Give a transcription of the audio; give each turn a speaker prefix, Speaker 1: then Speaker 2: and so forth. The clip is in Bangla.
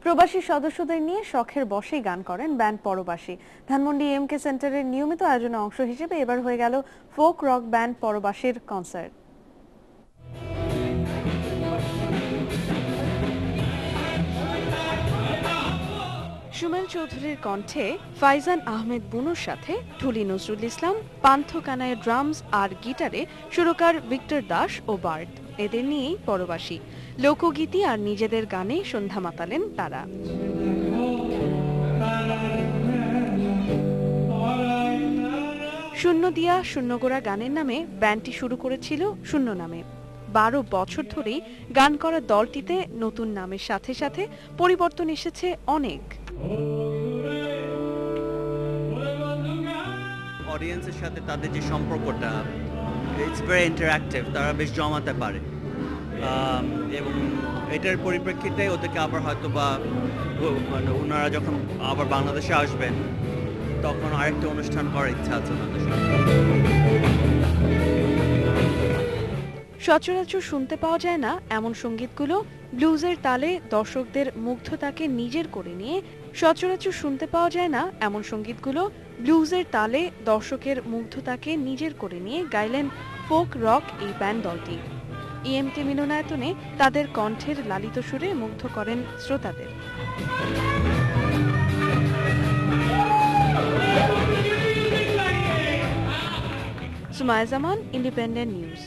Speaker 1: প্রবাসী সদস্যদের নিয়ে শখের বশেই গান করেন ব্যান্ড পরবাসী। ধানমন্ডি এমকে সেন্টারের নিয়মিত আয়োজনের অংশ হিসেবে এবার হয়ে গেল ফোক রক ব্যান্ড পরবাসীর কনসার্ট। সুমেল চৌধুরীর কণ্ঠে ফাইজান আহমেদ বুনুর সাথে ঢুলি নজরুল ইসলাম, পান্থ কানায়ের ড্রামস আর গিটারে সুরকার ভিক্টর দাস ও বার্ড। এদের নিয়েই পরবাসী লোকগীতি আর নিজেদের গানে সন্ধ্যা মাতালেন তারা। শূন্য দিয়া শূন্যগোড়া গানের নামে ব্যান্ডটি শুরু করেছিল শূন্য নামে। 12 বছর ধরেই গান করা দলটিতে নতুন নামের সাথে সাথে পরিবর্তন এসেছে অনেক।
Speaker 2: অডিয়েন্সের সাথে তাদের যে সম্পর্কটা, ইটস ভেরি ইন্টারঅ্যাক্টিভ, তারা বেশ জমাতে পারে এবং এটার পরিপ্রেক্ষিতে ওদেরকে আবার হয়তো বা মানে ওনারা যখন আবার বাংলাদেশে আসবেন তখন আরেকটা অনুষ্ঠান করার ইচ্ছা আছে ওনাদের সাথে।
Speaker 1: সচরাচর শুনতে পাওয়া যায় না এমন সঙ্গীতগুলো ব্লুজের তালে দর্শকদের মুগ্ধতাকে নিজের করে নিয়ে সচরাচর শুনতে পাওয়া যায় না এমন সঙ্গীতগুলো ব্লুজের তালে দর্শকের মুগ্ধতাকে নিজের করে নিয়ে গাইলেন ফোক রক এই ব্যান্ড দলটি। ইএমটি মিলনায়তনে তাদের কণ্ঠের লালিত সুরে মুগ্ধ করেন শ্রোতাদের। সুমাইয়া জামান, ইন্ডিপেন্ডেন্ট নিউজ।